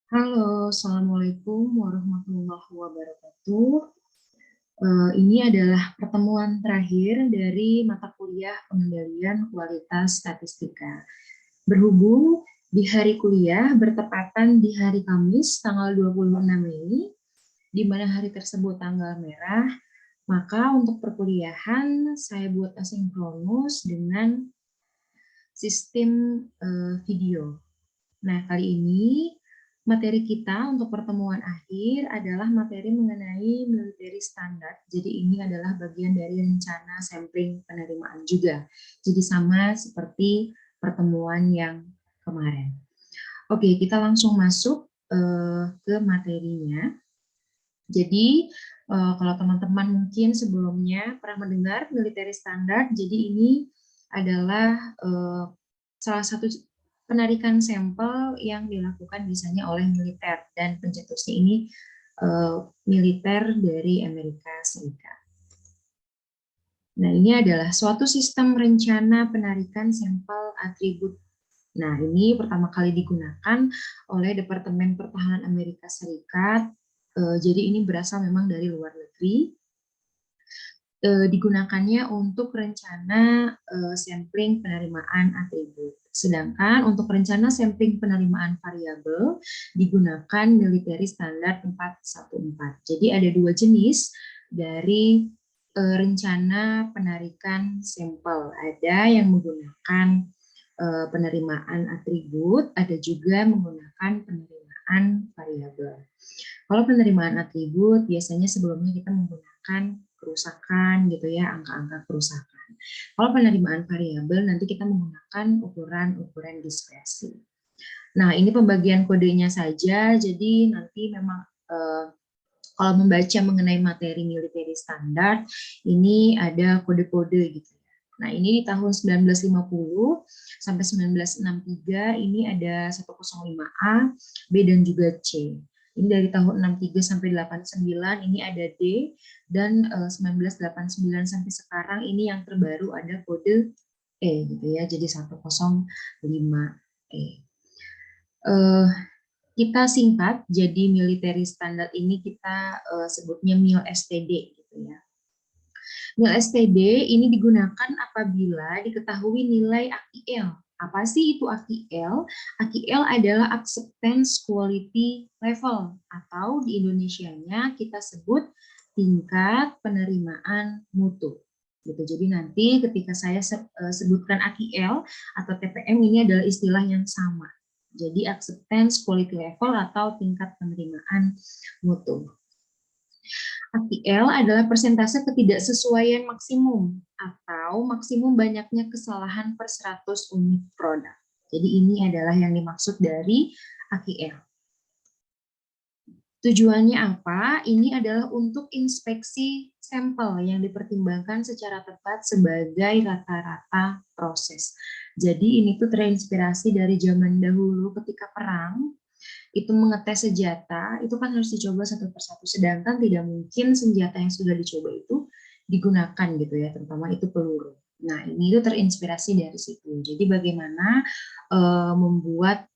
Halo, Assalamualaikum warahmatullahi wabarakatuh. Ini adalah pertemuan terakhir dari mata kuliah pengendalian kualitas statistika. Berhubung di hari kuliah bertepatan di hari Kamis tanggal 26 Mei, di mana hari tersebut tanggal merah, maka untuk perkuliahan saya buat asinkronus dengan sistem video. Nah, kali ini materi kita untuk pertemuan akhir adalah materi mengenai military standard. Jadi ini adalah bagian dari rencana sampling penerimaan juga. Jadi sama seperti pertemuan yang kemarin. Oke, kita langsung masuk ke materinya. Jadi kalau teman-teman mungkin sebelumnya pernah mendengar military standard, jadi ini adalah salah satu penarikan sampel yang dilakukan biasanya oleh militer, dan pencetusnya ini militer dari Amerika Serikat. Nah, ini adalah suatu sistem rencana penarikan sampel atribut. Nah, ini pertama kali digunakan oleh Departemen Pertahanan Amerika Serikat. Jadi ini berasal memang dari luar negeri. Digunakannya untuk rencana sampling penerimaan atribut. Sedangkan untuk rencana sampling penerimaan variabel digunakan military standard 414. Jadi ada dua jenis dari rencana penarikan sampel. Ada yang menggunakan penerimaan atribut, ada juga menggunakan penerimaan variabel. Kalau penerimaan atribut biasanya sebelumnya kita menggunakan kerusakan gitu ya, angka-angka kerusakan. Kalau penerimaan variabel nanti kita menggunakan ukuran-ukuran diskresi. Nah, ini pembagian kodenya saja, jadi nanti memang kalau membaca mengenai materi military standard, ini ada kode-kode gitu ya. Nah, ini di tahun 1950 sampai 1963 ini ada 105A, B dan juga C. Ini dari tahun 63 sampai 89 ini ada D, dan 1989 sampai sekarang ini yang terbaru ada kode E gitu ya. Jadi 105E. Kita singkat, jadi military standard ini kita sebutnya MIL STD gitu ya. MIL STD ini digunakan apabila diketahui nilai AQL. Apa sih itu AQL? AQL adalah Acceptance Quality Level, atau di Indonesianya kita sebut tingkat penerimaan mutu. Gitu. Jadi nanti ketika saya sebutkan AQL atau TPM, ini adalah istilah yang sama. Jadi acceptance quality level atau tingkat penerimaan mutu. AQL adalah persentase ketidaksesuaian maksimum atau maksimum banyaknya kesalahan per 100 unit produk. Jadi ini adalah yang dimaksud dari AQL. Tujuannya apa? Ini adalah untuk inspeksi sampel yang dipertimbangkan secara tepat sebagai rata-rata proses. Jadi ini tuh terinspirasi dari zaman dahulu ketika perang, itu mengetes senjata, itu kan harus dicoba satu persatu. Sedangkan tidak mungkin senjata yang sudah dicoba itu digunakan gitu ya, terutama itu peluru. Nah, ini itu terinspirasi dari situ. Jadi bagaimana membuat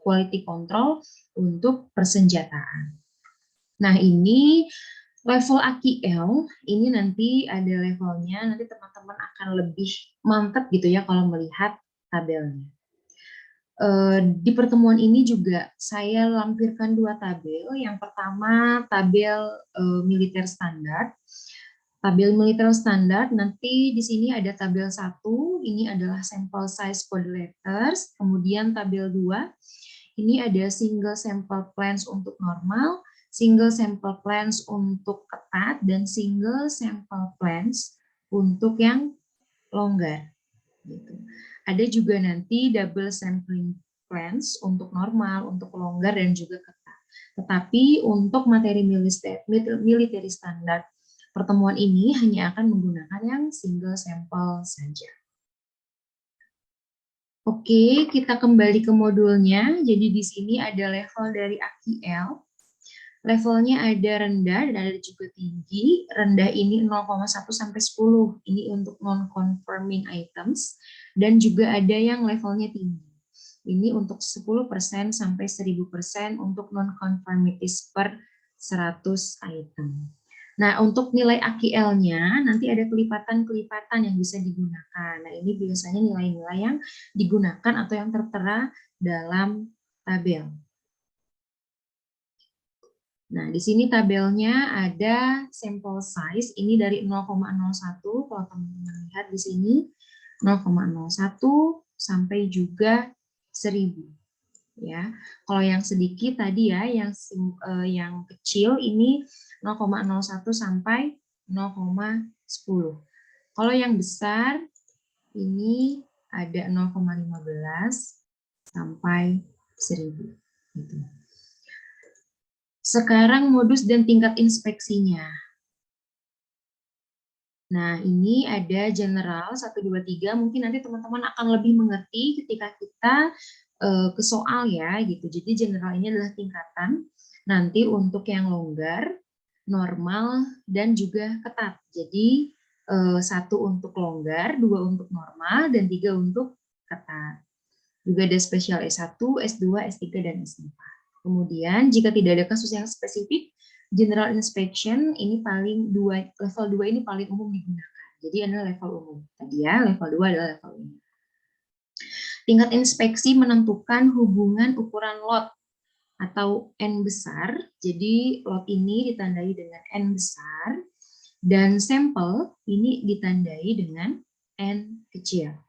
quality control untuk persenjataan. Nah, ini level AQL, ini nanti ada levelnya, nanti teman-teman akan lebih mantap gitu ya kalau melihat tabelnya. Di pertemuan ini juga saya lampirkan dua tabel. Yang pertama tabel militer standar. Tabel militer standar nanti di sini ada tabel 1, ini adalah sample size code letters. Kemudian tabel 2, ini ada single sample plans untuk normal, single sample plans untuk ketat, dan single sample plans untuk yang longgar. Gitu. Ada juga nanti double sampling plans untuk normal, untuk longgar, dan juga ketat. Tetapi untuk materi military standard, pertemuan ini hanya akan menggunakan yang single sampel saja. Oke, kita kembali ke modulnya. Jadi di sini ada level dari AQL. Levelnya ada rendah dan ada juga tinggi. Rendah ini 0,1 sampai 10. Ini untuk non-conforming items. Dan juga ada yang levelnya tinggi. Ini untuk 10% sampai 1000% untuk non-conformities per 100 item. Nah, untuk nilai AQL-nya nanti ada kelipatan-kelipatan yang bisa digunakan. Nah, ini biasanya nilai-nilai yang digunakan atau yang tertera dalam tabel. Nah, di sini tabelnya ada sampel size, ini dari 0,01, kalau teman-teman lihat di sini, 0,01 sampai juga 1000. Ya, kalau yang sedikit tadi ya, yang kecil ini 0,01 sampai 0,10. Kalau yang besar ini ada 0,15 sampai 1000. Gitu. Sekarang modus dan tingkat inspeksinya. Nah, ini ada general 1, 2, 3. Mungkin nanti teman-teman akan lebih mengerti ketika kita ke soal ya gitu. Jadi general ini adalah tingkatan. Nanti untuk yang longgar, normal, dan juga ketat. Jadi 1 untuk longgar, 2 untuk normal, dan 3 untuk ketat. Juga ada spesial S1, S2, S3, dan S4. Kemudian jika tidak ada kasus yang spesifik, general inspection ini level 2 ini paling umum digunakan. Jadi adalah level umum. Tadi ya, level 2 adalah level umum. Tingkat inspeksi menentukan hubungan ukuran lot atau N besar. Jadi lot ini ditandai dengan N besar dan sampel ini ditandai dengan N kecil.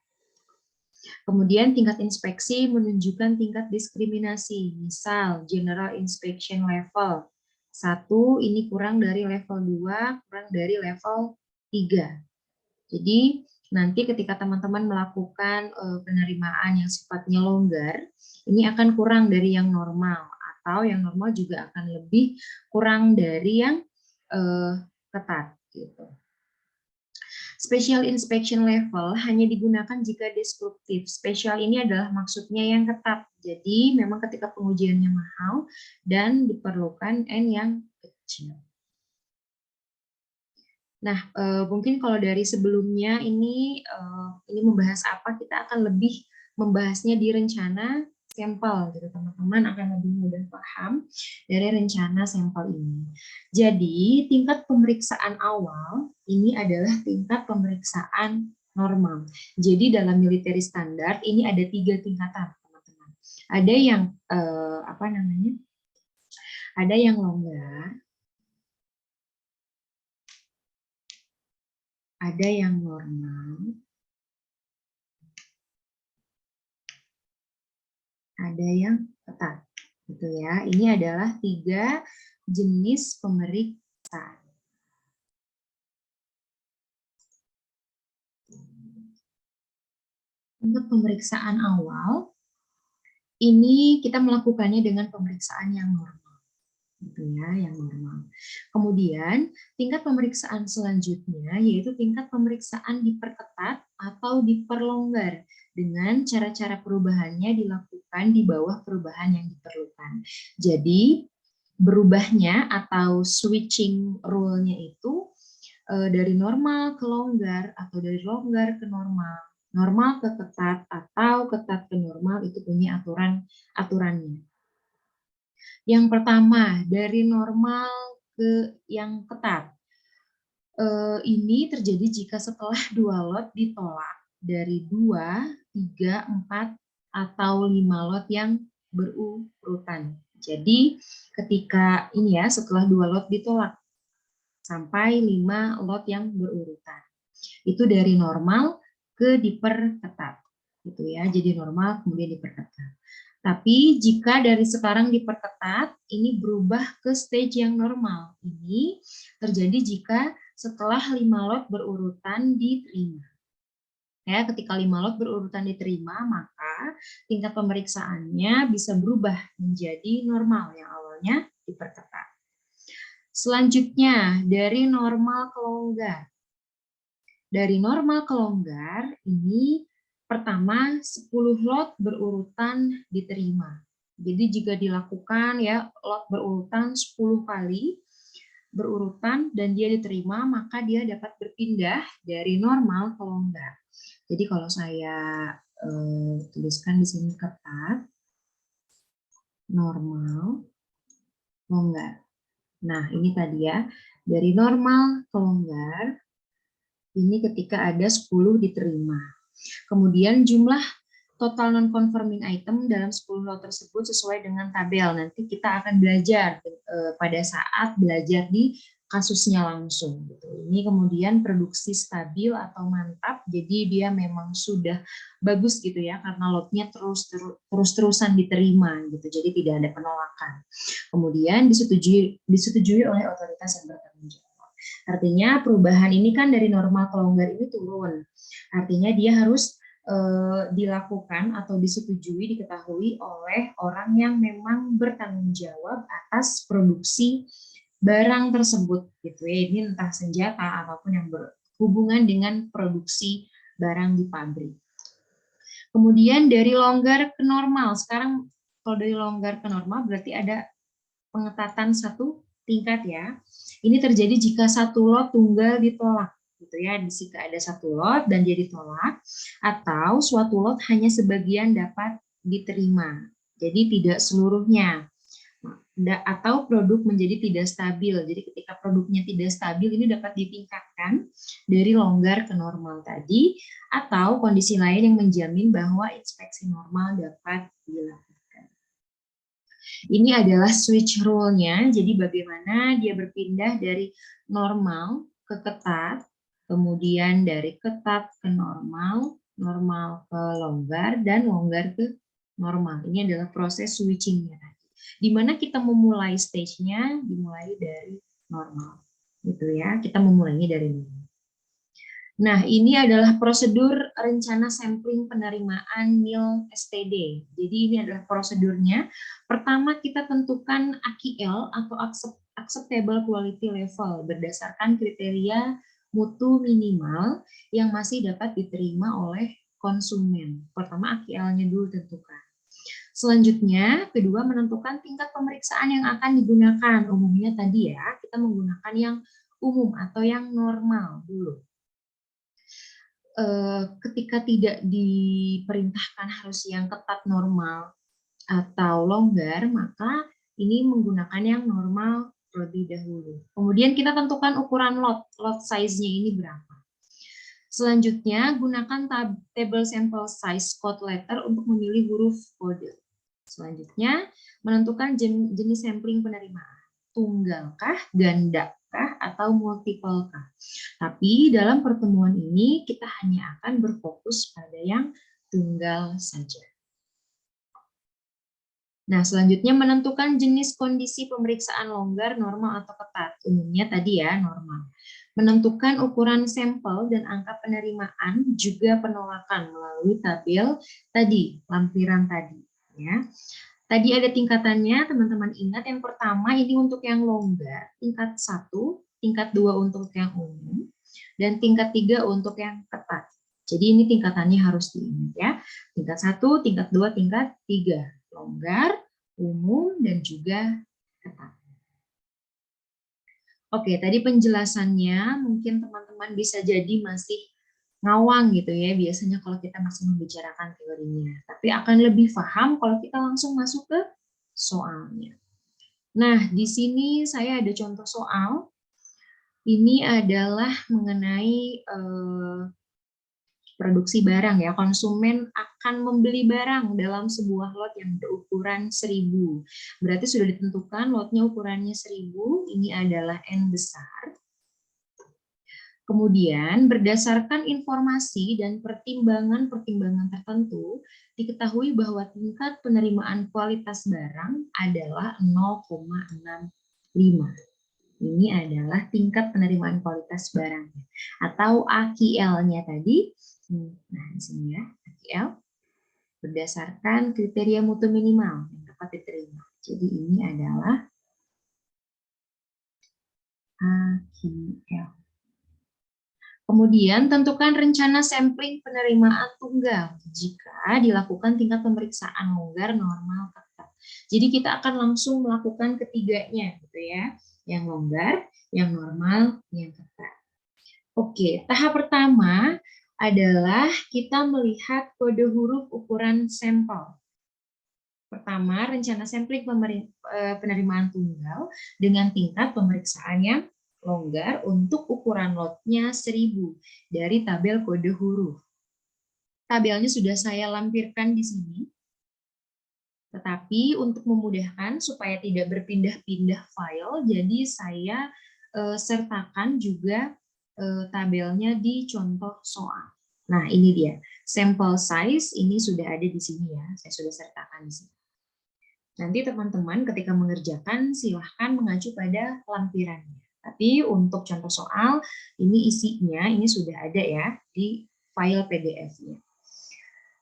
Kemudian tingkat inspeksi menunjukkan tingkat diskriminasi. Misal general inspection level 1 ini kurang dari level 2, kurang dari level 3. Jadi nanti ketika teman-teman melakukan penerimaan yang sifatnya longgar, ini akan kurang dari yang normal, atau yang normal juga akan lebih kurang dari yang ketat gitu. Special inspection level hanya digunakan jika deskriptif. Special ini adalah maksudnya yang ketat. Jadi memang ketika pengujiannya mahal dan diperlukan N yang kecil. Nah, mungkin kalau dari sebelumnya ini membahas apa, kita akan lebih membahasnya di rencana sampel, gitu teman-teman akan lebih mudah paham dari rencana sampel ini. Jadi tingkat pemeriksaan awal ini adalah tingkat pemeriksaan normal. Jadi dalam military standard ini ada 3 tingkatan, teman-teman. Ada yang ada yang longgar, ada yang normal, ada yang ketat, gitu ya. Ini adalah 3 jenis pemeriksaan. Untuk pemeriksaan awal, ini kita melakukannya dengan pemeriksaan yang normal, gitu ya, yang normal. Kemudian tingkat pemeriksaan selanjutnya yaitu tingkat pemeriksaan diperketat atau diperlonggar dengan cara-cara perubahannya dilakukan di bawah perubahan yang diperlukan. Jadi berubahnya atau switching rule-nya itu dari normal ke longgar atau dari longgar ke normal, normal ke ketat atau ketat ke normal, itu punya aturannya. Yang pertama, dari normal ke yang ketat. Ini terjadi jika setelah 2 lot ditolak dari 2, 3, 4, atau 5 lot yang berurutan. Jadi ketika ini ya, setelah 2 lot ditolak sampai 5 lot yang berurutan. Itu dari normal ke diperketat. Gitu ya. Jadi normal kemudian diperketat. Tapi jika dari sekarang diperketat, ini berubah ke stage yang normal. Ini terjadi jika setelah 5 lot berurutan diterima. Ya, ketika 5 lot berurutan diterima, maka tingkat pemeriksaannya bisa berubah menjadi normal yang awalnya diperketat. Selanjutnya, dari normal ke longgar. Dari normal ke longgar, ini pertama 10 lot berurutan diterima. Jadi jika dilakukan ya lot berurutan 10 kali berurutan dan dia diterima, maka dia dapat berpindah dari normal ke longgar. Jadi kalau saya tuliskan di sini ketat, normal, longgar. Nah, ini tadi ya, dari normal ke longgar, ini ketika ada 10 diterima. Kemudian jumlah total non-conforming item dalam 10 lot tersebut sesuai dengan tabel. Nanti kita akan belajar pada saat belajar di kasusnya langsung. Gitu. Ini kemudian produksi stabil atau mantap, jadi dia memang sudah bagus gitu ya, karena lotnya terus-terusan diterima gitu, jadi tidak ada penolakan. Kemudian disetujui oleh otoritas yang bertanggung jawab. Artinya perubahan ini kan dari normal ke longgar ini turun. Artinya dia harus dilakukan atau disetujui, diketahui oleh orang yang memang bertanggung jawab atas produksi barang tersebut gitu ya. Ini entah senjata ataupun yang berhubungan dengan produksi barang di pabrik. Kemudian dari longgar ke normal. Sekarang kalau dari longgar ke normal berarti ada pengetatan satu tingkat ya. Ini terjadi jika satu lot tunggal ditolak gitu ya, jika ada satu lot dan dia ditolak, atau suatu lot hanya sebagian dapat diterima, jadi tidak seluruhnya, atau produk menjadi tidak stabil. Jadi ketika produknya tidak stabil ini dapat ditingkatkan dari longgar ke normal tadi, atau kondisi lain yang menjamin bahwa inspeksi normal dapat dilakukan. Ini adalah switch rule-nya, jadi bagaimana dia berpindah dari normal ke ketat, kemudian dari ketat ke normal, normal ke longgar, dan longgar ke normal. Ini adalah proses switching-nya. Di mana kita memulai stage-nya, dimulai dari normal. Gitu ya, kita memulainya dari normal. Nah, ini adalah prosedur rencana sampling penerimaan NIL STD. Jadi ini adalah prosedurnya. Pertama kita tentukan AQL atau Acceptable Quality Level berdasarkan kriteria mutu minimal yang masih dapat diterima oleh konsumen. Pertama AQL-nya dulu tentukan. Selanjutnya, kedua menentukan tingkat pemeriksaan yang akan digunakan. Umumnya tadi ya, kita menggunakan yang umum atau yang normal dulu. Ketika tidak diperintahkan harus yang ketat normal atau longgar, maka ini menggunakan yang normal terlebih dahulu. Kemudian kita tentukan ukuran lot size-nya ini berapa. Selanjutnya, gunakan table sample size code letter untuk memilih huruf kode. Selanjutnya, menentukan jenis sampling penerimaan. Tunggalkah, gandakah, atau multiple-kah. Tapi dalam pertemuan ini kita hanya akan berfokus pada yang tunggal saja. Nah, selanjutnya menentukan jenis kondisi pemeriksaan longgar, normal, atau ketat. Umumnya tadi ya, normal. Menentukan ukuran sampel dan angka penerimaan, juga penolakan melalui tabel tadi, lampiran tadi. Ya. Tadi ada tingkatannya, teman-teman ingat. Yang pertama ini untuk yang longgar, tingkat 1, tingkat 2 untuk yang umum, dan tingkat 3 untuk yang ketat. Jadi ini tingkatannya harus diingat ya. Tingkat 1, tingkat 2, tingkat 3. Longgar, umum, dan juga ketat. Oke, tadi penjelasannya mungkin teman-teman bisa jadi masih ngawang gitu ya, biasanya kalau kita masih membicarakan teorinya. Tapi akan lebih paham kalau kita langsung masuk ke soalnya. Nah, di sini saya ada contoh soal. Ini adalah mengenai produksi barang ya. Konsumen akan membeli barang dalam sebuah lot yang berukuran 1000. Berarti sudah ditentukan lotnya ukurannya 1000, ini adalah N besar. Kemudian berdasarkan informasi dan pertimbangan-pertimbangan tertentu, diketahui bahwa tingkat penerimaan kualitas barang adalah 0,65. Ini adalah tingkat penerimaan kualitas barang atau AQL-nya tadi. Nah, di sini ya, AQL berdasarkan kriteria mutu minimal yang dapat diterima. Jadi ini adalah AQL. Kemudian tentukan rencana sampling penerimaan tunggal jika dilakukan tingkat pemeriksaan longgar, normal, ketat. Jadi kita akan langsung melakukan ketiganya gitu ya. Yang longgar, yang normal, yang ketat. Oke, tahap pertama adalah kita melihat kode huruf ukuran sampel. Pertama, rencana sampling penerimaan tunggal dengan tingkat pemeriksaan yang longgar untuk ukuran lotnya 1000 dari tabel kode huruf. Tabelnya sudah saya lampirkan di sini. Tetapi untuk memudahkan supaya tidak berpindah-pindah file, jadi saya sertakan juga tabelnya di contoh soal. Nah, ini dia. Sample size ini sudah ada di sini ya. Saya sudah sertakan di sini. Nanti teman-teman ketika mengerjakan silahkan mengacu pada lampirannya. Tapi untuk contoh soal, ini isinya ini sudah ada ya di file PDF-nya.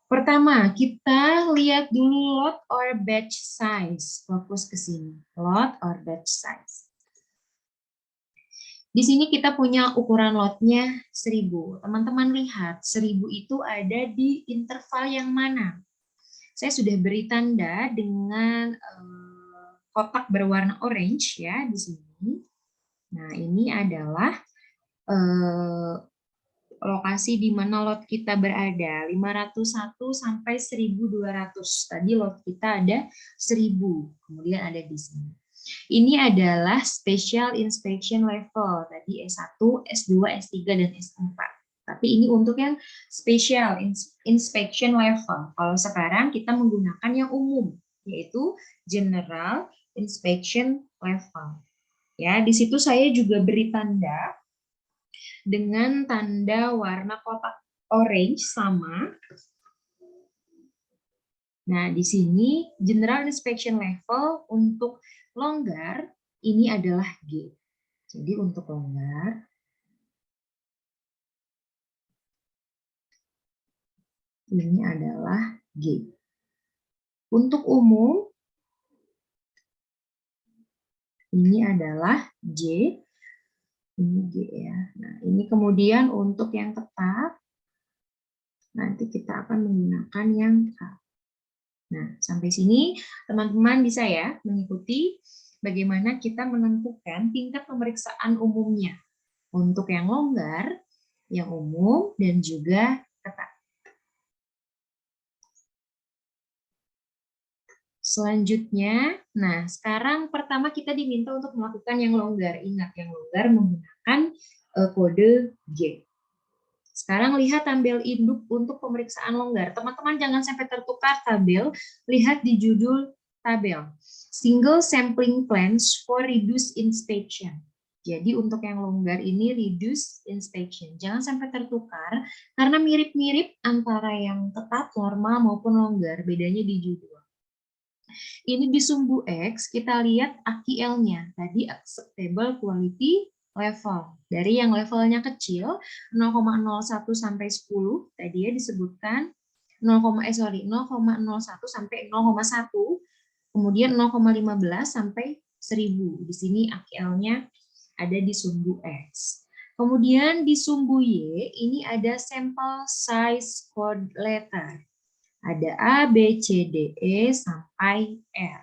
Pertama, kita lihat dulu lot or batch size. Fokus ke sini. Lot or batch size. Di sini kita punya ukuran lotnya 1000. Teman-teman lihat, 1000 itu ada di interval yang mana? Saya sudah beri tanda dengan kotak berwarna orange ya di sini. Nah, ini adalah lokasi di mana lot kita berada, 501 sampai 1200. Tadi lot kita ada 1000, kemudian ada di sini. Ini adalah special inspection level, tadi S1, S2, S3, dan S4. Tapi ini untuk yang special inspection level. Kalau sekarang kita menggunakan yang umum, yaitu general inspection level. Ya, di situ saya juga beri tanda dengan tanda warna kotak orange sama. Nah, di sini general inspection level untuk longgar ini adalah G. Jadi untuk longgar ini adalah G. Untuk umum ini adalah J. Ini G ya. Nah, ini kemudian untuk yang ketat nanti kita akan menggunakan yang K. Nah, sampai sini teman-teman bisa ya mengikuti bagaimana kita menentukan tingkat pemeriksaan umumnya untuk yang longgar, yang umum, dan juga ketat. Selanjutnya, nah sekarang pertama kita diminta untuk melakukan yang longgar. Ingat, yang longgar menggunakan kode G. Sekarang lihat tabel induk untuk pemeriksaan longgar. Teman-teman jangan sampai tertukar tabel, lihat di judul tabel. Single sampling plans for reduced inspection. Jadi untuk yang longgar ini reduced inspection. Jangan sampai tertukar, karena mirip-mirip antara yang ketat, normal, maupun longgar. Bedanya di judul. Ini di sumbu X, kita lihat AQL-nya. Tadi acceptable quality level. Dari yang levelnya kecil, 0,01 sampai 10, tadi ya disebutkan 0,01 sampai 0,1, kemudian 0,15 sampai 1000. Di sini AQL-nya ada di sumbu X. Kemudian di sumbu Y, ini ada sample size code letter. Ada A, B, C, D, E, sampai R.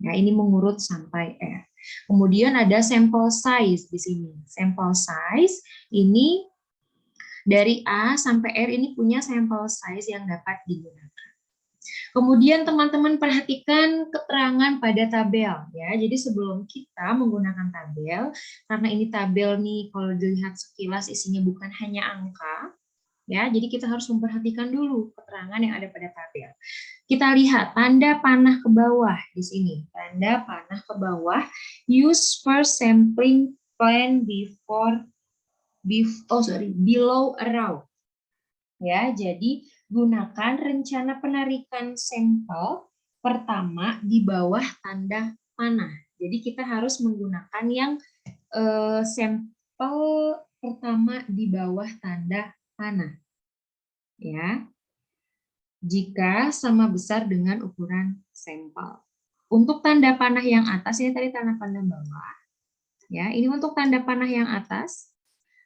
Nah, ini mengurut sampai R. Kemudian ada sample size di sini. Sample size ini dari A sampai R ini punya sample size yang dapat digunakan. Kemudian teman-teman perhatikan keterangan pada tabel ya. Jadi sebelum kita menggunakan tabel, karena ini tabel nih kalau dilihat sekilas isinya bukan hanya angka, ya, jadi kita harus memperhatikan dulu keterangan yang ada pada tabel. Kita lihat tanda panah ke bawah di sini. Tanda panah ke bawah, use first sampling plan below around. Ya, jadi gunakan rencana penarikan sampel pertama di bawah tanda panah. Jadi kita harus menggunakan yang sampel pertama di bawah tanda panah. Ya, jika sama besar dengan ukuran sampel. Untuk tanda panah yang atas, ini tadi tanda panah bawah. Ya, ini untuk tanda panah yang atas.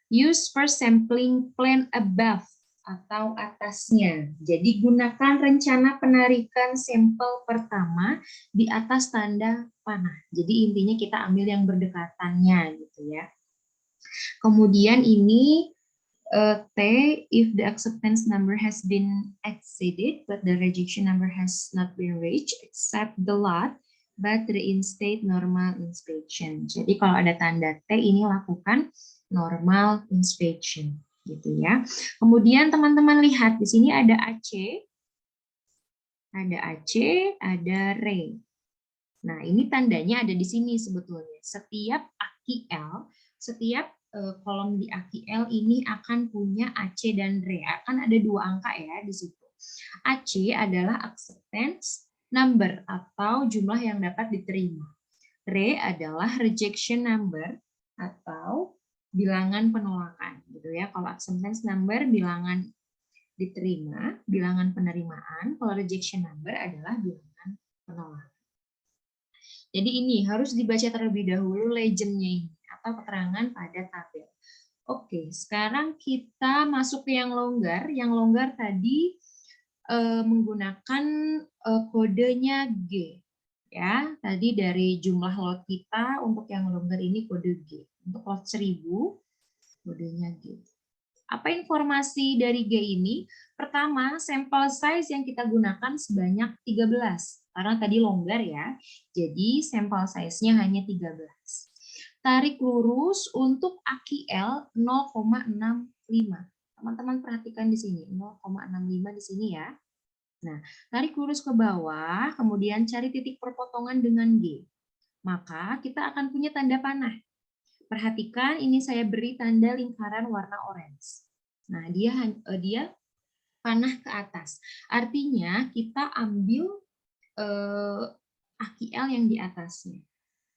Use first sampling plan above atau atasnya. Jadi gunakan rencana penarikan sampel pertama di atas tanda panah. Jadi intinya kita ambil yang berdekatannya gitu ya. Kemudian ini T, if the acceptance number has been exceeded, but the rejection number has not been reached, accept the lot, but reinstate normal inspection. Jadi kalau ada tanda T, ini lakukan normal inspection, gitu ya. Kemudian teman-teman lihat di sini ada AC, ada Re. Nah, ini tandanya ada di sini sebetulnya. Setiap AQL, setiap kolom di AQL ini akan punya AC dan Re. Akan ada 2 angka ya di situ. AC adalah acceptance number atau jumlah yang dapat diterima. Re adalah rejection number atau bilangan penolakan gitu ya. Kalau acceptance number bilangan diterima, bilangan penerimaan. Kalau rejection number adalah bilangan penolakan. Jadi ini harus dibaca terlebih dahulu legend-nya ini atau keterangan pada tabel. Oke, sekarang kita masuk ke yang longgar. Yang longgar tadi menggunakan kodenya G. Ya, tadi dari jumlah lot kita untuk yang longgar ini kode G. Untuk lot 1000 kodenya G. Apa informasi dari G ini? Pertama, sampel size yang kita gunakan sebanyak 13. Karena tadi longgar ya, jadi sampel size-nya hanya 13. Tarik lurus untuk AQL 0,65. Teman-teman perhatikan di sini, 0,65 di sini ya. Nah, tarik lurus ke bawah, kemudian cari titik perpotongan dengan G. Maka kita akan punya tanda panah. Perhatikan, ini saya beri tanda lingkaran warna orange. Nah, dia panah ke atas. Artinya kita ambil AQL yang di atasnya,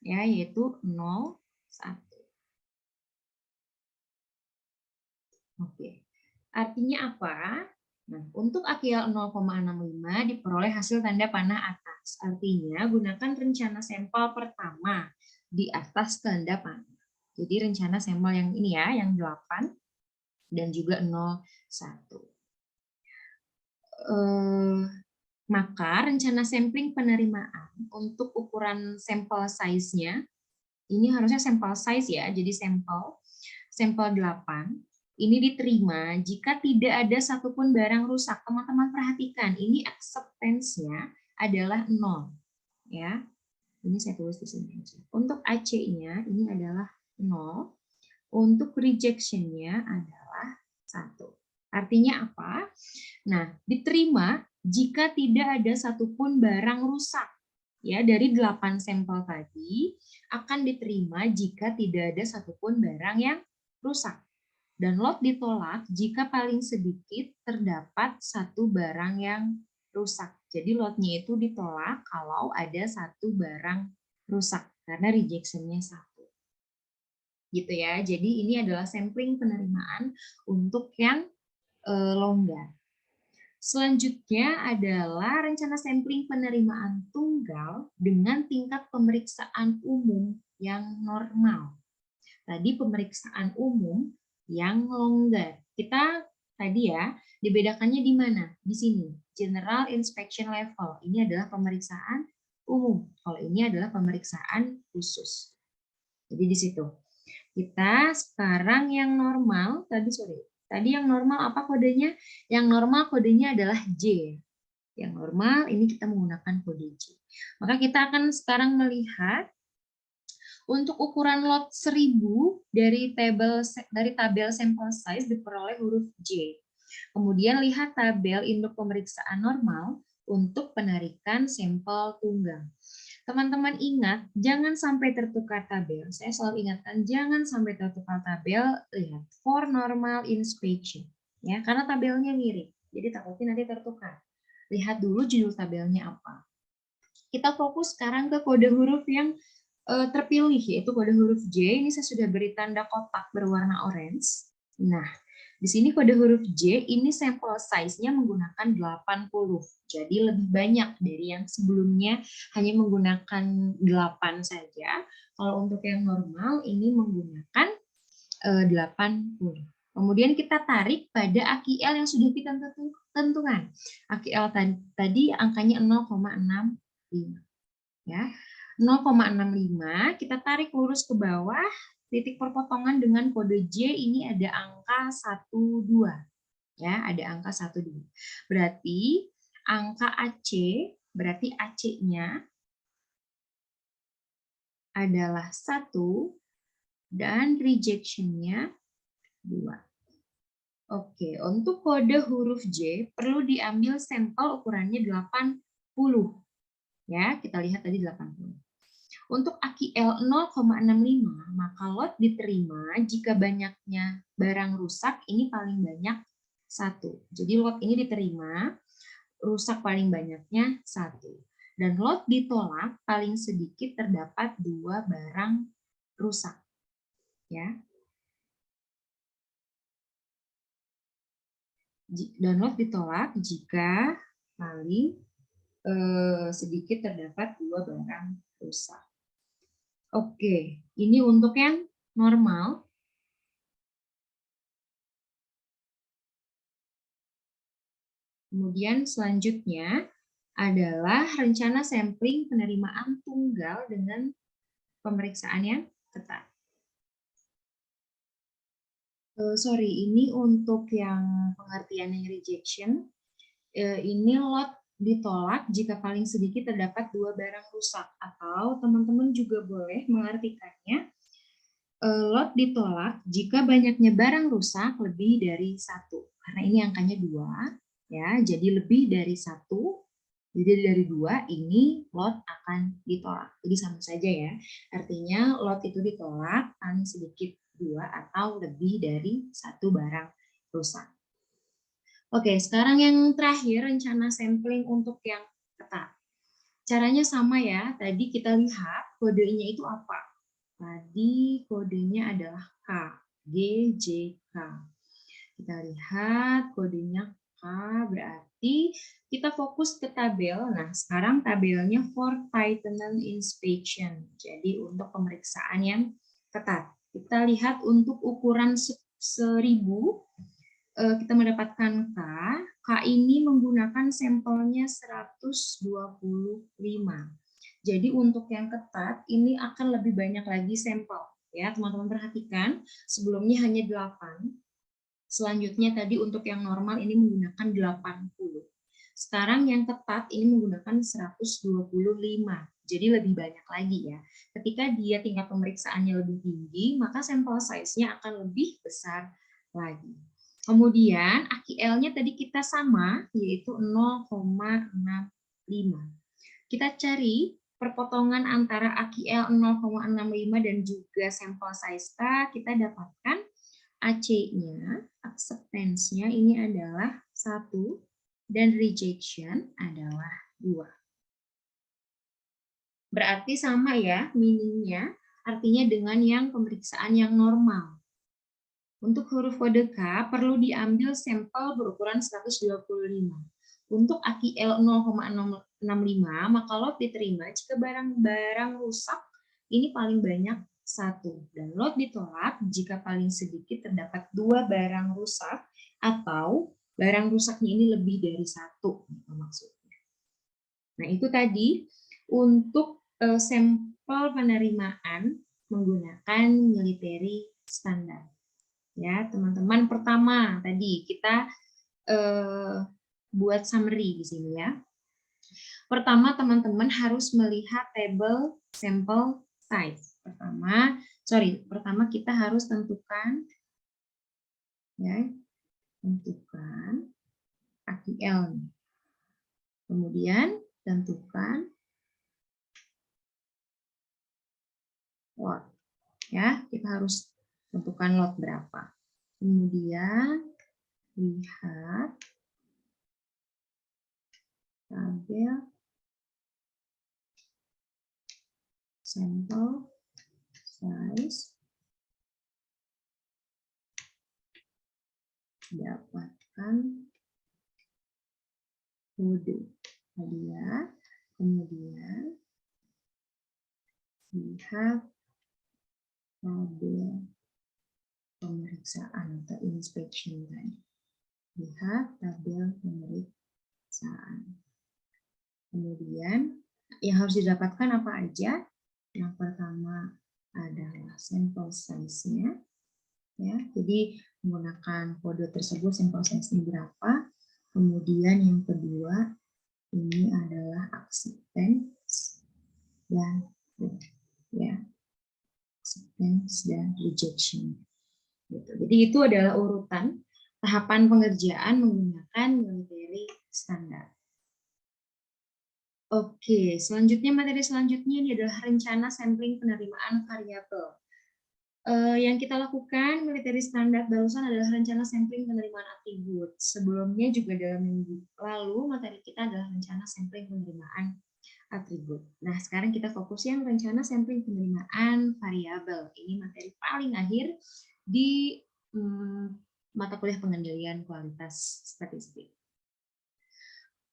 ya, yaitu 0, 1. Oke. Artinya apa? Nah, untuk AQL 0,65 diperoleh hasil tanda panah atas. Artinya gunakan rencana sampel pertama di atas tanda panah. Jadi rencana sampel yang ini ya, yang 8 dan juga 0, 1. Maka rencana sampling penerimaan untuk ukuran sampel size-nya, ini harusnya sampel size ya, jadi sampel 8, ini diterima jika tidak ada satupun barang rusak. Teman-teman perhatikan, ini acceptance-nya adalah 0. Ya, ini saya tulis di sini. Untuk AC-nya ini adalah 0, untuk rejection-nya adalah 1. Artinya apa? Nah, diterima jika tidak ada satupun barang rusak. Ya, dari 8 sampel tadi akan diterima jika tidak ada satupun barang yang rusak. Dan lot ditolak jika paling sedikit terdapat satu barang yang rusak. Jadi lotnya itu ditolak kalau ada satu barang rusak karena rejection-nya 1. Gitu ya. Jadi ini adalah sampling penerimaan untuk yang longgar. Selanjutnya adalah rencana sampling penerimaan tunggal dengan tingkat pemeriksaan umum yang normal. Tadi pemeriksaan umum yang longgar. Kita tadi ya, dibedakannya di mana? Di sini, General Inspection Level. Ini adalah pemeriksaan umum. Kalau ini adalah pemeriksaan khusus. Jadi di situ. Kita sekarang yang normal, tadi yang normal apa kodenya? Yang normal kodenya adalah J. Yang normal ini kita menggunakan kode J. Maka kita akan sekarang melihat untuk ukuran lot 1000 dari tabel sampel size diperoleh huruf J. Kemudian lihat tabel induk pemeriksaan normal untuk penarikan sampel tunggal. Teman-teman ingat, jangan sampai tertukar tabel. Saya selalu ingatkan, jangan sampai tertukar tabel. Lihat, for normal inspection. Ya, karena tabelnya mirip. Jadi takutnya nanti tertukar. Lihat dulu judul tabelnya apa. Kita fokus sekarang ke kode huruf yang terpilih, yaitu kode huruf J. Ini saya sudah beri tanda kotak berwarna orange. Nah, di sini kode huruf J, ini sampel size-nya menggunakan 80. Jadi lebih banyak dari yang sebelumnya hanya menggunakan 8 saja. Kalau untuk yang normal, ini menggunakan 80. Kemudian kita tarik pada AQL yang sudah kita tentukan. AQL tadi angkanya 0,65. Ya. 0,65, kita tarik lurus ke bawah, titik perpotongan dengan kode J ini ada angka 12. Ya, ada angka 12. Berarti angka AC, berarti AC-nya adalah 1 dan rejection-nya 2. Oke, untuk kode huruf J perlu diambil sampel ukurannya 80. Ya, kita lihat tadi 80. Untuk AQL 0,65, maka lot diterima jika banyaknya barang rusak ini paling banyak 1. Jadi lot ini diterima, rusak paling banyaknya 1. Dan lot ditolak paling sedikit terdapat 2 barang rusak. Ya. Dan lot ditolak jika paling sedikit terdapat 2 barang rusak. Oke, ini untuk yang normal. Kemudian selanjutnya adalah rencana sampling penerimaan tunggal dengan pemeriksaan yang ketat. Sorry, ini untuk yang pengertian yang rejection. Ini lot ditolak jika paling sedikit terdapat 2 barang rusak, atau teman-teman juga boleh mengartikannya lot ditolak jika banyaknya barang rusak lebih dari 1. Karena ini angkanya 2, ya, jadi lebih dari 1, jadi dari 2 ini lot akan ditolak. Jadi sama saja ya, artinya lot itu ditolak paling sedikit 2 atau lebih dari 1 barang rusak. Oke, sekarang yang terakhir rencana sampling untuk yang ketat. Caranya sama ya, tadi kita lihat kodenya itu apa. Tadi kodenya adalah K, G, J, K. Kita lihat kodenya K, berarti kita fokus ke tabel. Nah, sekarang tabelnya for tightening inspection. Jadi untuk pemeriksaan yang ketat. Kita lihat untuk ukuran 1000, kita mendapatkan K. K ini menggunakan sampelnya 125. Jadi untuk yang ketat ini akan lebih banyak lagi sampel. Ya, teman-teman perhatikan, sebelumnya hanya 8. Selanjutnya tadi untuk yang normal ini menggunakan 80. Sekarang yang ketat ini menggunakan 125. Jadi lebih banyak lagi ya. Ketika dia tingkat pemeriksaannya lebih tinggi, maka sampel size-nya akan lebih besar lagi. Kemudian AQL-nya tadi kita sama, yaitu 0,65. Kita cari perpotongan antara AQL 0,65 dan juga sampel size K, kita dapatkan AC-nya, acceptance-nya ini adalah 1 dan rejection adalah 2. Berarti sama ya meaning-nya, artinya dengan yang pemeriksaan yang normal. Untuk huruf kode K perlu diambil sampel berukuran 125. Untuk AQL 0,65, maka lot diterima jika barang-barang rusak ini paling banyak 1. Dan lot ditolak jika paling sedikit terdapat 2 barang rusak atau barang rusaknya ini lebih dari 1. Maksudnya. Nah, itu tadi untuk sampel penerimaan menggunakan military standar. Ya, teman-teman, pertama tadi kita buat summary di sini ya. Pertama, teman-teman harus melihat tabel sample size. Pertama kita harus tentukan ya, tentukan AQL. Kemudian tentukan lot. Ya, kita harus tentukan lot berapa. Kemudian lihat tabel sample size, dapatkan kode hadiah, kemudian lihat tabel pemeriksaan atau inspection tadi. Lihat tabel pemeriksaan. Kemudian yang harus didapatkan apa aja? Yang pertama adalah sampel size-nya, ya. Jadi menggunakan kode tersebut sampel size-nya berapa. Kemudian yang kedua ini adalah acceptance dan ya acceptance dan rejection. Gitu. Jadi itu adalah urutan tahapan pengerjaan menggunakan military standar. Oke, selanjutnya materi selanjutnya ini adalah rencana sampling penerimaan variabel. Yang kita lakukan military standar barusan adalah rencana sampling penerimaan atribut. Sebelumnya juga dalam minggu lalu materi kita adalah rencana sampling penerimaan atribut. Nah, sekarang kita fokus yang rencana sampling penerimaan variabel. Ini materi paling akhir di mata kuliah pengendalian kualitas statistik.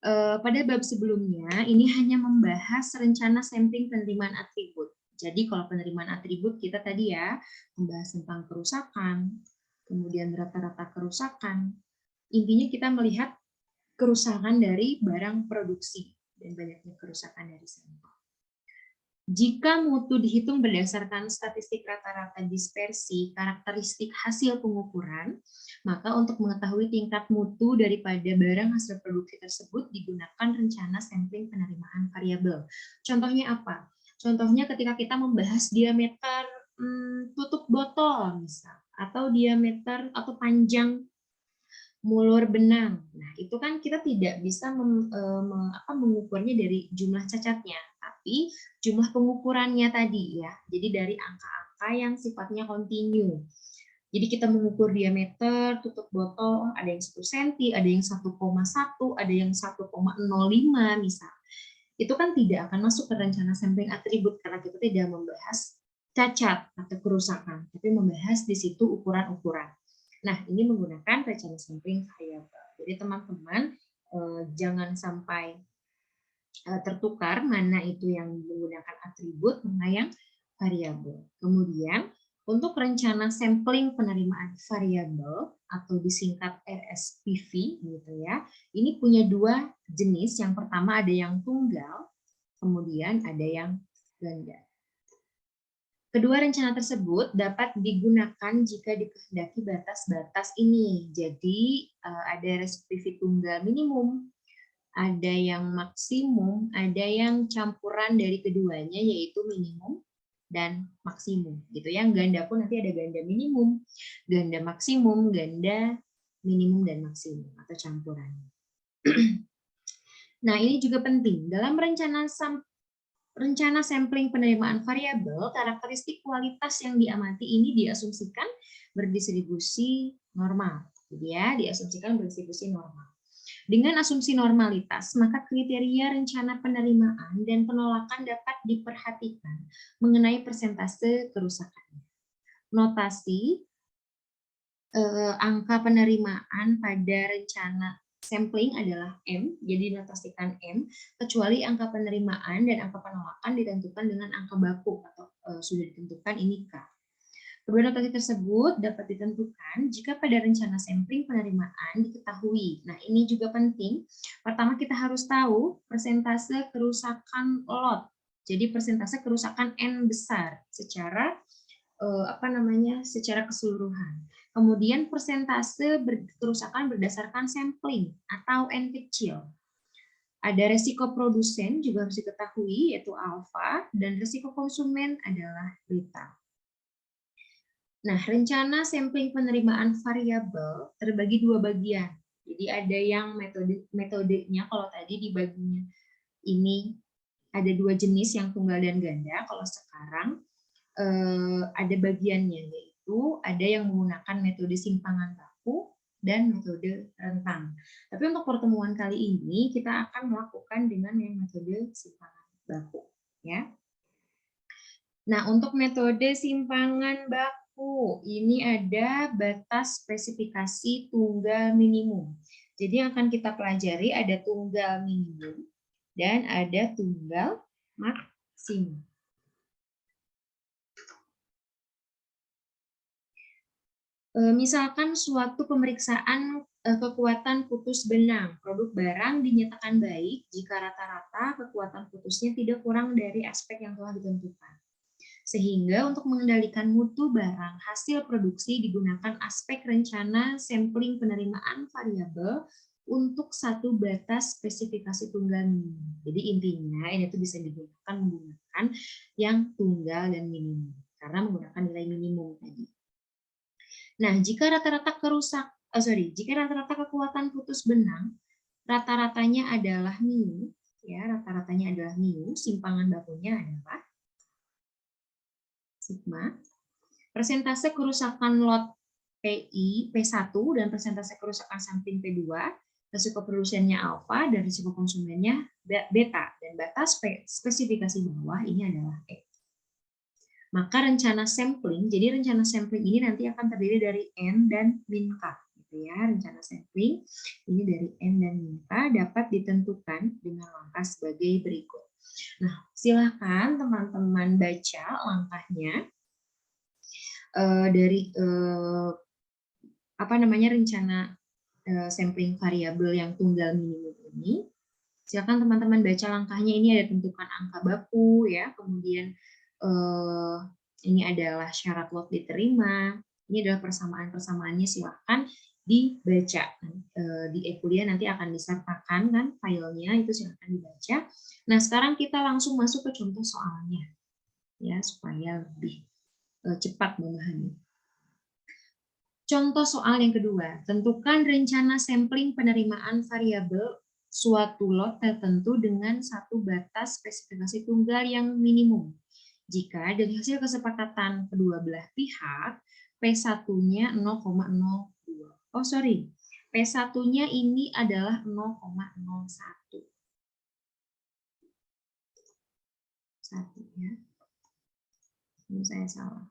Pada bab sebelumnya, ini hanya membahas rencana sampling penerimaan atribut. Jadi kalau penerimaan atribut kita tadi ya, membahas tentang kerusakan, kemudian rata-rata kerusakan. Intinya kita melihat kerusakan dari barang produksi dan banyaknya kerusakan dari sampel. Jika mutu dihitung berdasarkan statistik rata-rata dispersi karakteristik hasil pengukuran, maka untuk mengetahui tingkat mutu daripada barang hasil produksi tersebut digunakan rencana sampling penerimaan variabel. Contohnya apa? Contohnya ketika kita membahas diameter tutup botol misal, atau diameter atau panjang mulur benang. Nah, itu kan kita tidak bisa mengukurnya dari jumlah cacatnya, tapi jumlah pengukurannya tadi ya. Jadi dari angka-angka yang sifatnya kontinu. Jadi kita mengukur diameter tutup botol, ada yang 10 cm, ada yang 1,1, ada yang 1,05 misal. Itu kan tidak akan masuk ke rencana sampling atribut karena kita tidak membahas cacat atau kerusakan, tapi membahas di situ ukuran-ukuran. Nah, ini menggunakan rencana sampling variabel. Jadi teman-teman jangan sampai tertukar mana itu yang menggunakan atribut, mana yang variabel. Kemudian untuk rencana sampling penerimaan variabel atau disingkat RSPV gitu ya. Ini punya dua jenis. Yang pertama ada yang tunggal, kemudian ada yang ganda. Kedua rencana tersebut dapat digunakan jika dikehendaki batas-batas ini. Jadi ada RSPV tunggal minimum, ada yang maksimum, ada yang campuran dari keduanya yaitu minimum dan maksimum. Gitu ya. Ganda pun nanti ada ganda minimum, ganda maksimum, ganda minimum dan maksimum atau campurannya. Nah, ini juga penting dalam rencana sampling penerimaan variabel, karakteristik kualitas yang diamati ini diasumsikan berdistribusi normal. Jadi ya, diasumsikan berdistribusi normal. Dengan asumsi normalitas, maka kriteria rencana penerimaan dan penolakan dapat diperhatikan mengenai persentase kerusakan. Notasi angka penerimaan pada rencana sampling adalah M, jadi notasikan M, kecuali angka penerimaan dan angka penolakan ditentukan dengan angka baku atau sudah ditentukan ini K. Kedua notasi tersebut dapat ditentukan jika pada rencana sampling penerimaan diketahui. Nah, ini juga penting. Pertama kita harus tahu persentase kerusakan lot. Jadi persentase kerusakan N besar secara secara keseluruhan. Kemudian persentase kerusakan berdasarkan sampling atau N kecil. Ada resiko produsen juga harus diketahui yaitu alfa dan resiko konsumen adalah beta. Nah, rencana sampling penerimaan variabel terbagi dua bagian. Jadi ada yang metodenya kalau tadi dibaginya ini ada dua jenis yang tunggal dan ganda. Kalau sekarang ada bagiannya yaitu ada yang menggunakan metode simpangan baku dan metode rentang. Tapi untuk pertemuan kali ini kita akan melakukan dengan yang metode simpangan baku, ya. Nah, untuk metode simpangan baku ini ada batas spesifikasi tunggal minimum. Jadi yang akan kita pelajari ada tunggal minimum dan ada tunggal maksimum. Misalkan suatu pemeriksaan kekuatan putus benang, produk barang dinyatakan baik jika rata-rata kekuatan putusnya tidak kurang dari aspek yang telah ditentukan. Sehingga untuk mengendalikan mutu barang hasil produksi digunakan aspek rencana sampling penerimaan variabel untuk satu batas spesifikasi tunggal minimum. Jadi intinya ini tuh bisa digunakan menggunakan yang tunggal dan minimum karena menggunakan nilai minimum tadi. Nah, jika rata-rata jika rata-rata kekuatan putus benang rata-ratanya adalah mu, ya, rata-ratanya adalah mu, simpangan bakunya adalah sigma. Persentase kerusakan lot PI, P1 dan persentase kerusakan sampling P2, risiko produsennya alfa dan risiko konsumennya beta, dan batas spesifikasi bawah ini adalah E. Maka rencana sampling, jadi rencana sampling ini nanti akan terdiri dari N dan min K. Gitu ya. Rencana sampling ini dari N dan min K dapat ditentukan dengan langkah sebagai berikut. Nah, silakan teman-teman baca langkahnya dari rencana sampling variabel yang tunggal minimum ini. Silakan teman-teman baca langkahnya. Ini ada tentukan angka baku, ya, kemudian ini adalah syarat lot diterima, ini adalah persamaan-persamaannya, silahkan dibaca. Di e-kuliah nanti akan disertakan kan filenya, itu silahkan dibaca. Nah, sekarang kita langsung masuk ke contoh soalnya, ya, supaya lebih cepat memahami. Contoh soal yang kedua, tentukan rencana sampling penerimaan variabel suatu lot tertentu dengan satu batas spesifikasi tunggal yang minimum. Jika dari hasil kesepakatan kedua belah pihak, P1-nya 0,02. Oh, sorry. P1-nya ini adalah 0,01. Ya. Ini saya salah.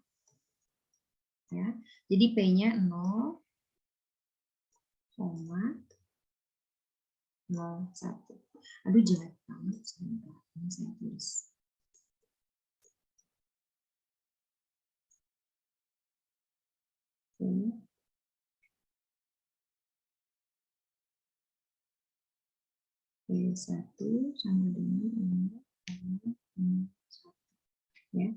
Ya. Jadi P-nya 0,01. Aduh, jelek banget. Ini saya tulis. P1 sama dengan 0,01. Ya.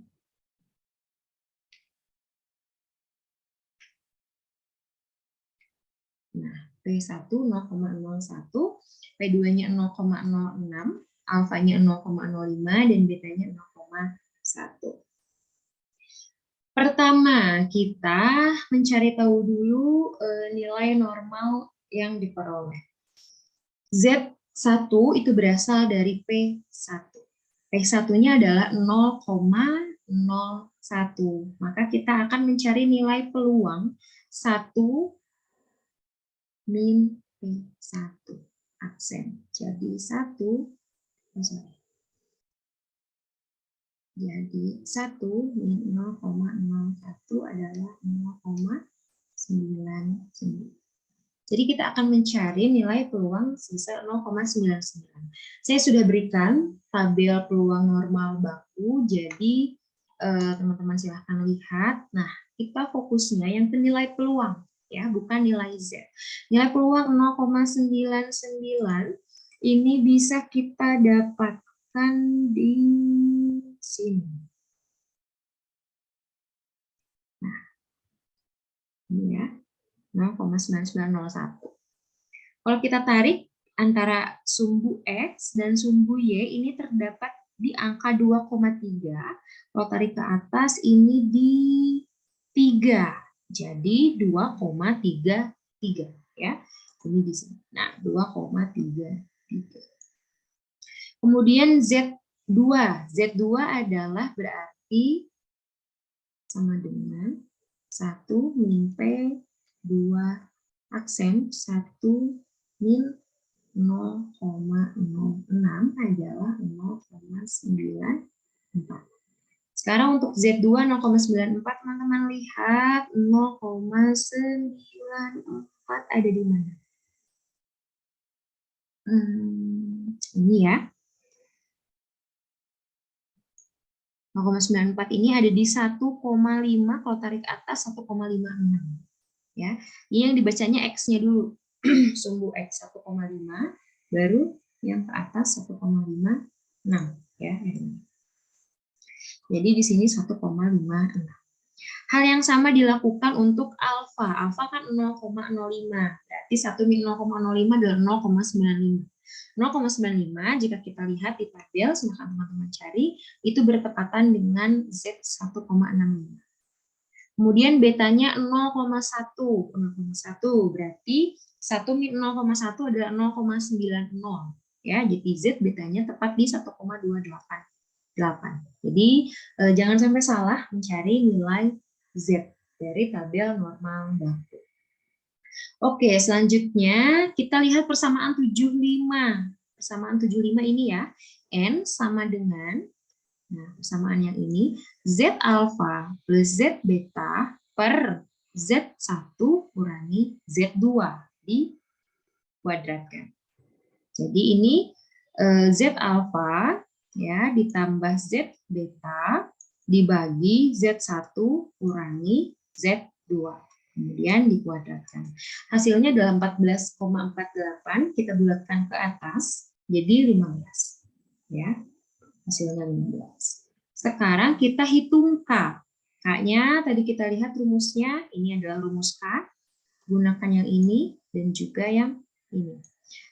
Nah, P1 0,01, P2-nya 0,06, alfanya 0,05, dan betanya 0,1. Pertama, kita mencari tahu dulu nilai normal yang diperoleh. Z1 itu berasal dari P1. P1-nya adalah 0,01. Maka kita akan mencari nilai peluang 1 min P1 aksen. Jadi 1 min 0,01 adalah 0,99. Jadi kita akan mencari nilai peluang sebesar 0,99. Saya sudah berikan tabel peluang normal baku, jadi teman-teman silahkan lihat. Nah, kita fokusnya yang ke nilai peluang, ya, bukan nilai Z. Nilai peluang 0,99 ini bisa kita dapatkan di sini. Nah, ini ya, 0,9901. Kalau kita tarik antara sumbu X dan sumbu Y ini terdapat di angka 2,3. Kalau tarik ke atas ini di 3. Jadi 2,33 ya. Ini di sini. Nah, 2,33. Kemudian Z2. Z2 adalah berarti sama dengan 1 min P 2 aksen 1 min 0,06 adalah 0,94. Sekarang untuk Z2 0,94, teman-teman lihat 0,94 ada di mana? Ini ya. 0,94 ini ada di 1,5, kalau tarik atas 1,56. Ya. Ini yang dibacanya X-nya dulu. Sumbu X 1,5, baru yang ke atas 1,56 ya. Jadi di sini 1,56. Hal yang sama dilakukan untuk alfa. Alfa kan 0,05. Berarti 1 min 0,05 adalah 0,95. 0,95 jika kita lihat di tabel, silakan teman-teman cari, itu bertepatan dengan Z 1,65. Kemudian betanya 0,1. 0,1 berarti 1 min 0,1 adalah 0,90. Ya, jadi Z betanya tepat di 1,288. Jadi jangan sampai salah mencari nilai Z dari tabel normal baku. Oke, selanjutnya kita lihat persamaan 75. Persamaan 75 ini ya, N sama dengan, nah persamaan yang ini, Z alfa plus Z beta per Z1 kurangi Z2 dikuadratkan. Jadi ini Z alfa ya ditambah Z beta dibagi Z1 kurangi Z2. Kemudian dikuadratkan. Hasilnya adalah 14,48, kita bulatkan ke atas, jadi 15. Ya, hasilnya 15. Sekarang kita hitung K. K-nya tadi kita lihat rumusnya, ini adalah rumus K. Gunakan yang ini dan juga yang ini.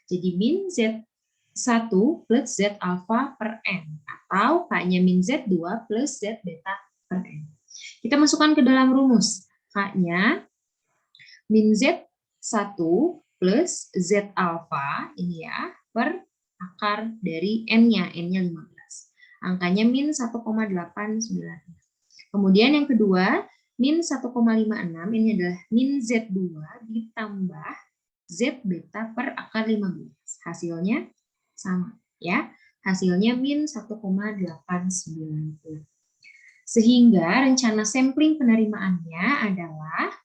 Jadi min Z1 plus Z alfa per N. Atau K-nya min Z2 plus Z beta per N. Kita masukkan ke dalam rumus. K-nya min Z1 plus Z alfa, ini ya, per akar dari N-nya, N-nya 15. Angkanya min 1,896. Kemudian yang kedua, min 1,56, ini adalah min Z2 ditambah Z beta per akar 15. Hasilnya sama, ya. Hasilnya min 1,890. Sehingga rencana sampling penerimaannya adalah,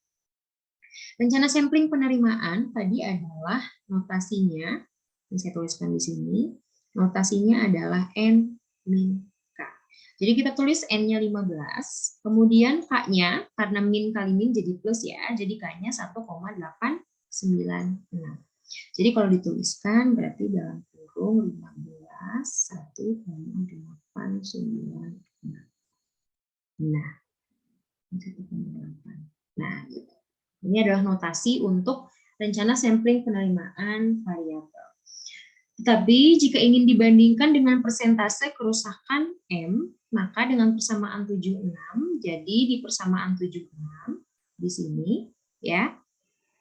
rencana sampling penerimaan tadi adalah notasinya, yang saya tuliskan di sini, notasinya adalah N min K. Jadi kita tulis N-nya 15, kemudian K-nya, karena min kali min jadi plus ya, jadi K-nya 1,896. Jadi kalau dituliskan berarti dalam kurung 15, 1,896. Nah, 1,8. Nah, gitu. Ini adalah notasi untuk rencana sampling penerimaan variabel. Tetapi jika ingin dibandingkan dengan persentase kerusakan M, maka dengan persamaan 76, jadi di persamaan 76 di sini ya,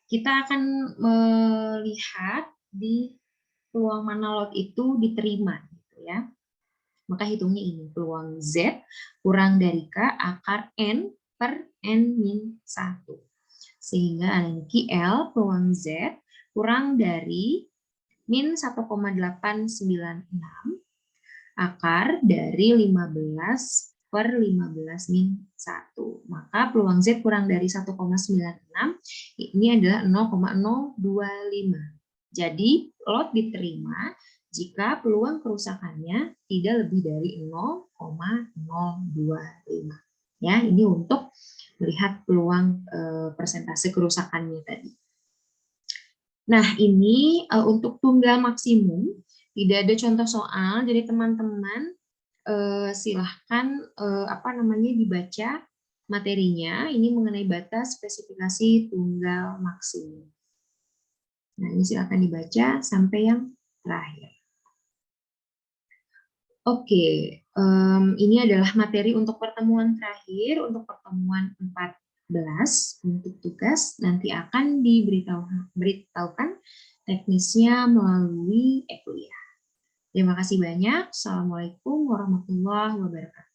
kita akan melihat di peluang mana lot itu diterima gitu ya. Maka hitungnya ini, peluang Z kurang dari K akar N per N-1. Sehingga analogi L peluang Z kurang dari min 1,896 akar dari 15 per 15 min 1. Maka peluang Z kurang dari 1,96 ini adalah 0,025. Jadi lot diterima jika peluang kerusakannya tidak lebih dari 0,025. Ya, ini untuk melihat peluang persentase kerusakannya tadi. Nah, ini untuk tunggal maksimum, tidak ada contoh soal, jadi teman-teman silahkan dibaca materinya, ini mengenai batas spesifikasi tunggal maksimum. Nah, ini silahkan dibaca sampai yang terakhir. Oke, ini adalah materi untuk pertemuan terakhir, untuk pertemuan 14 untuk tugas, nanti akan diberitahukan teknisnya melalui e-kuliah. Terima kasih banyak. Assalamualaikum warahmatullahi wabarakatuh.